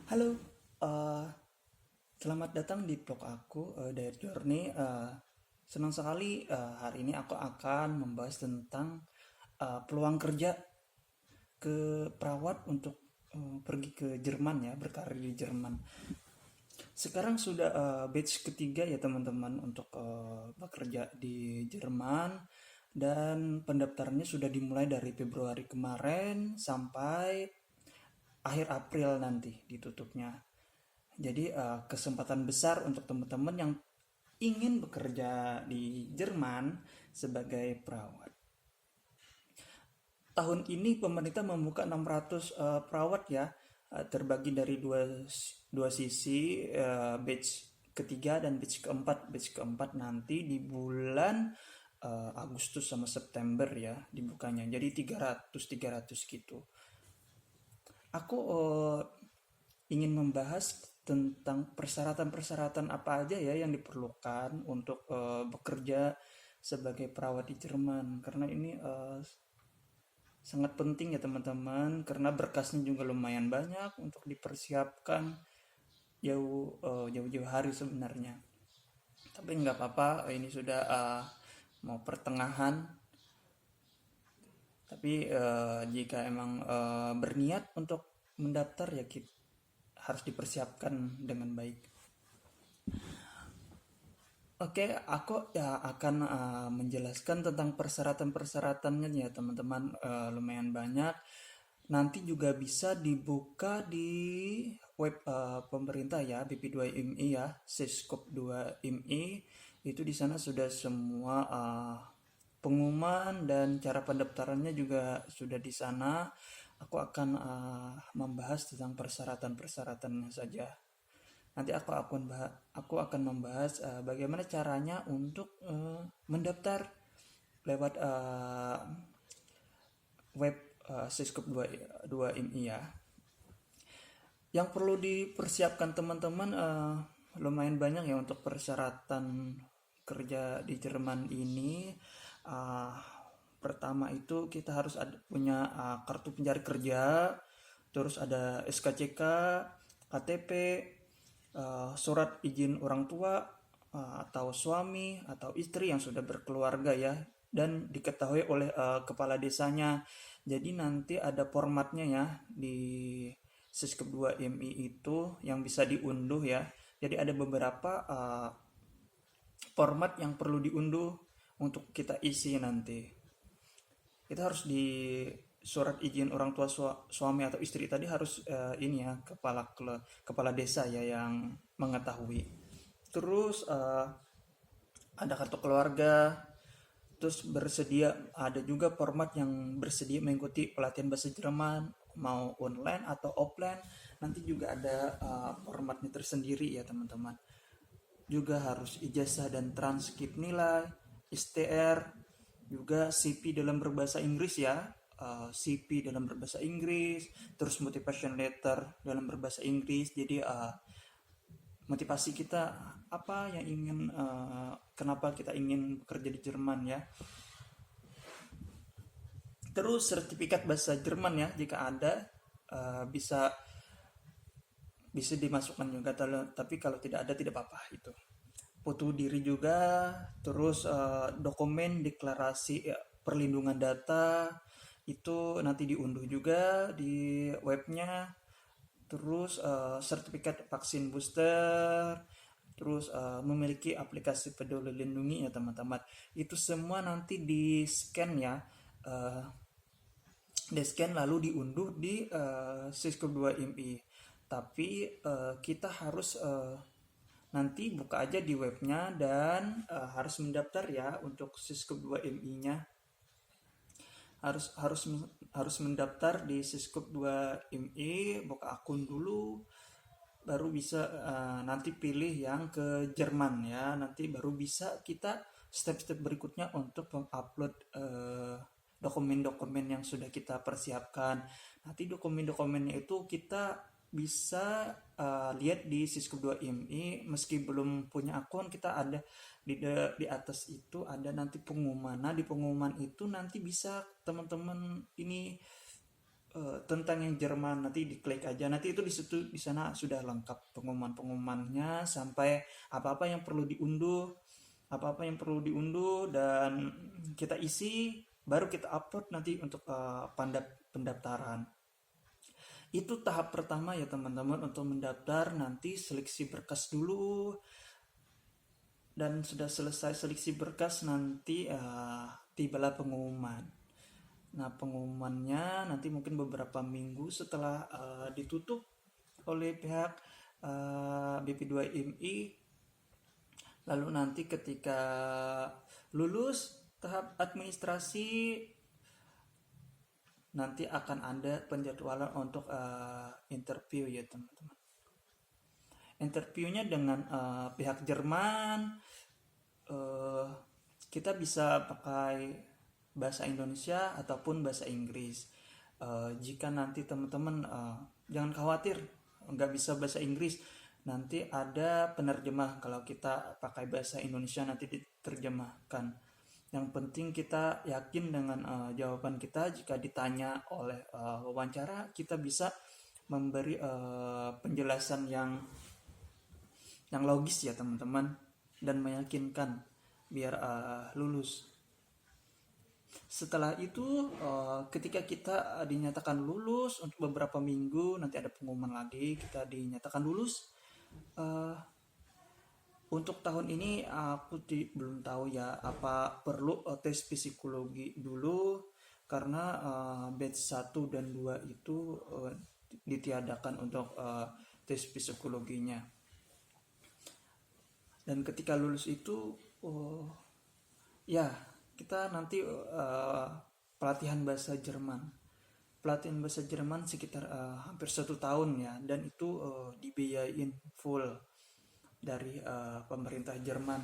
Halo, eh, selamat datang di blog aku, Diet Journey. Senang sekali hari ini aku akan membahas tentang peluang kerja ke perawat untuk pergi ke Jerman ya, berkarir di Jerman. Sekarang sudah batch ketiga ya teman-teman untuk bekerja di Jerman dan pendaftarannya sudah dimulai dari Februari kemarin sampai akhir April nanti ditutupnya. Jadi kesempatan besar untuk teman-teman yang ingin bekerja di Jerman sebagai perawat. Tahun ini pemerintah membuka 600 perawat ya, terbagi dari dua sisi, batch ketiga dan batch keempat. Batch keempat nanti di bulan Agustus sama September ya dibukanya. Jadi 300 gitu. Aku ingin membahas tentang persyaratan-persyaratan apa aja ya yang diperlukan untuk bekerja sebagai perawat di Jerman, karena ini sangat penting ya teman-teman, karena berkasnya juga lumayan banyak untuk dipersiapkan jauh-jauh hari sebenarnya. Tapi nggak apa-apa, ini sudah mau pertengahan. Tapi jika emang berniat untuk mendaftar ya kita harus dipersiapkan dengan baik. Oke, aku ya akan menjelaskan tentang persyaratan-persyaratannya ya teman-teman. Lumayan banyak. Nanti juga bisa dibuka di web pemerintah ya, BP2MI ya, Siskop 2 MI. Itu di sana sudah semua pengumuman dan cara pendaftarannya juga sudah di sana. Aku akan membahas tentang persyaratan-persyaratannya saja. Nanti aku akan membahas bagaimana caranya untuk mendaftar lewat web Siskop 2 MI ya. Yang perlu dipersiapkan teman-teman lumayan banyak ya untuk persyaratan kerja di Jerman ini. Uh, Pertama itu kita harus punya kartu pencari kerja, terus ada SKCK, KTP, surat izin orang tua atau suami atau istri yang sudah berkeluarga ya, dan diketahui oleh kepala desanya. Jadi nanti ada formatnya ya di Siskep 2 MI itu yang bisa diunduh ya. Jadi ada beberapa format yang perlu diunduh untuk kita isi nanti. Kita harus di surat izin orang tua suami atau istri tadi harus ini ya, kepala desa ya yang mengetahui. Terus ada kartu keluarga, terus bersedia, ada juga format yang bersedia mengikuti pelatihan bahasa Jerman mau online atau offline. Nanti juga ada formatnya tersendiri ya teman-teman. Juga harus ijazah dan transkrip nilai, STR, juga CV dalam berbahasa Inggris ya, CV dalam berbahasa Inggris, terus motivation letter dalam berbahasa Inggris. Jadi motivasi kita apa yang ingin, kenapa kita ingin bekerja di Jerman ya. Terus sertifikat bahasa Jerman ya jika ada, bisa bisa dimasukkan juga, tapi kalau tidak ada tidak apa-apa itu. Foto diri juga, terus dokumen deklarasi ya, perlindungan data itu nanti diunduh juga di webnya. Terus sertifikat vaksin booster, terus memiliki aplikasi peduli lindungi ya teman-teman. Itu semua nanti di scan ya, uh, di scan lalu diunduh di Siskop 2 MI. Tapi kita harus nanti buka aja di webnya dan harus mendaftar ya untuk Siskop 2 MI-nya. Harus harus harus mendaftar di Siskop 2 MI, buka akun dulu, baru bisa nanti pilih yang ke Jerman ya. Nanti baru bisa kita step-step berikutnya untuk mengupload dokumen-dokumen yang sudah kita persiapkan. Nanti dokumen-dokumennya itu kita bisa lihat di Siskop 2 MI. Meski belum punya akun, kita ada di atas itu ada nanti pengumuman. Nah, di pengumuman itu nanti bisa teman-teman ini tentang yang Jerman, nanti diklik aja, nanti itu di situ, di sana sudah lengkap pengumuman-pengumumannya, sampai apa-apa yang perlu diunduh, dan kita isi, baru kita upload nanti untuk pendaftaran. Itu tahap pertama ya teman-teman, untuk mendaftar. Nanti seleksi berkas dulu, dan sudah selesai seleksi berkas nanti tibalah pengumuman. Nah, pengumumannya nanti mungkin beberapa minggu setelah ditutup oleh pihak BP2MI. Lalu nanti ketika lulus tahap administrasi, nanti akan ada penjadwalan untuk interview ya teman-teman. Interviewnya dengan pihak Jerman. Kita bisa pakai bahasa Indonesia ataupun bahasa Inggris. Jika nanti teman-teman jangan khawatir nggak bisa bahasa Inggris, nanti ada penerjemah. Kalau kita pakai bahasa Indonesia nanti diterjemahkan. Yang penting kita yakin dengan jawaban kita. Jika ditanya oleh wawancara, kita bisa memberi penjelasan yang logis ya teman-teman, dan meyakinkan biar lulus. Setelah itu ketika kita dinyatakan lulus untuk beberapa minggu, nanti ada pengumuman lagi kita dinyatakan lulus. Untuk tahun ini aku belum tahu ya apa perlu tes psikologi dulu, karena batch 1 dan 2 itu ditiadakan untuk tes psikologinya. Dan ketika lulus itu ya kita nanti pelatihan bahasa Jerman. Pelatihan bahasa Jerman sekitar hampir 1 tahun ya, dan itu dibiayain full dari pemerintah Jerman.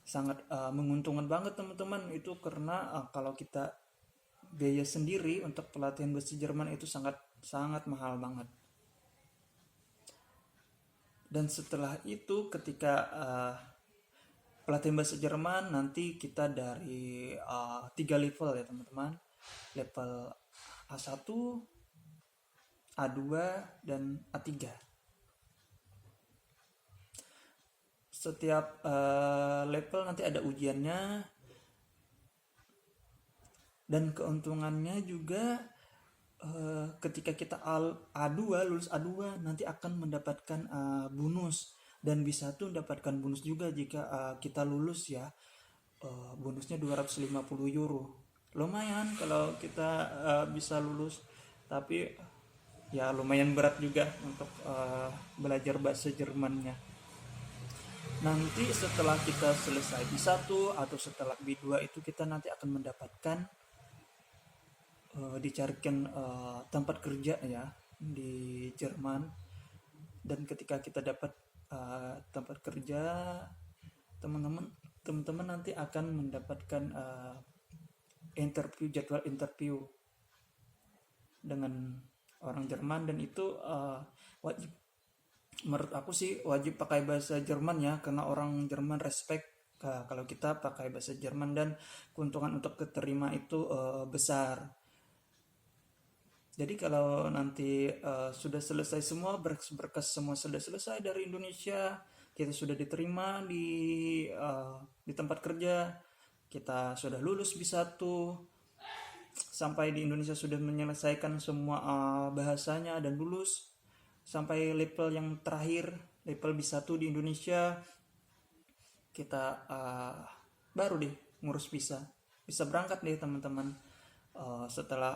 Sangat menguntungkan banget teman-teman itu, karena kalau kita biaya sendiri untuk pelatihan bahasa Jerman itu sangat mahal banget. Dan setelah itu ketika pelatihan bahasa Jerman, nanti kita dari 3 level ya teman-teman. Level A1, A2, dan A3. Setiap level nanti ada ujiannya, dan keuntungannya juga ketika kita A2, lulus A2 nanti akan mendapatkan bonus, dan bisa tuh mendapatkan bonus juga jika kita lulus ya. Bonusnya 250 euro. Lumayan kalau kita bisa lulus, tapi ya lumayan berat juga untuk belajar bahasa Jermannya. Nanti setelah kita selesai B1 atau setelah B2 itu kita nanti akan mendapatkan dicarikan tempat kerja ya di Jerman. Dan ketika kita dapat tempat kerja, teman-teman nanti akan mendapatkan jadwal interview dengan orang Jerman, dan itu wajib, menurut aku sih wajib pakai bahasa Jerman ya, karena orang Jerman respect kalau kita pakai bahasa Jerman, dan keuntungan untuk keterima itu besar. Jadi kalau nanti sudah selesai semua, berkas semua sudah selesai dari Indonesia, kita sudah diterima di tempat kerja, kita sudah lulus B1, sampai di Indonesia sudah menyelesaikan semua bahasanya dan lulus, sampai level yang terakhir, level B1 di Indonesia, kita baru deh ngurus bisa berangkat deh teman-teman. Setelah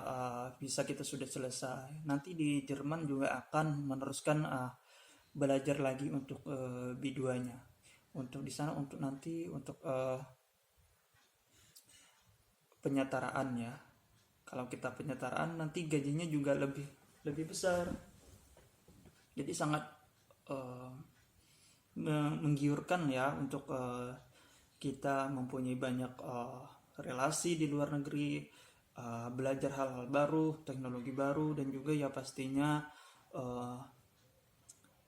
visa kita sudah selesai, nanti di Jerman juga akan meneruskan belajar lagi untuk B2-nya. Untuk di sana untuk nanti untuk penyetaraan ya. Kalau kita penyetaraan nanti gajinya juga lebih besar. Jadi sangat menggiurkan ya untuk kita mempunyai banyak relasi di luar negeri, belajar hal-hal baru, teknologi baru, dan juga ya pastinya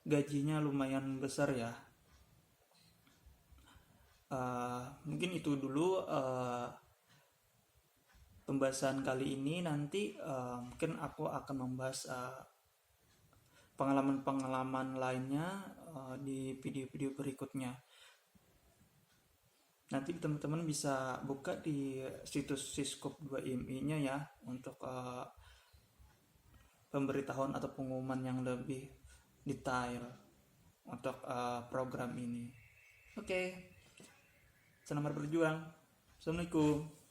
gajinya lumayan besar ya. Mungkin itu dulu pembahasan kali ini. Nanti mungkin aku akan membahas pengalaman-pengalaman lainnya di video-video berikutnya. Nanti teman-teman bisa buka di situs Siskop 2IMI-nya ya untuk pemberitahuan atau pengumuman yang lebih detail untuk program ini. Oke, selamat berjuang. Assalamualaikum.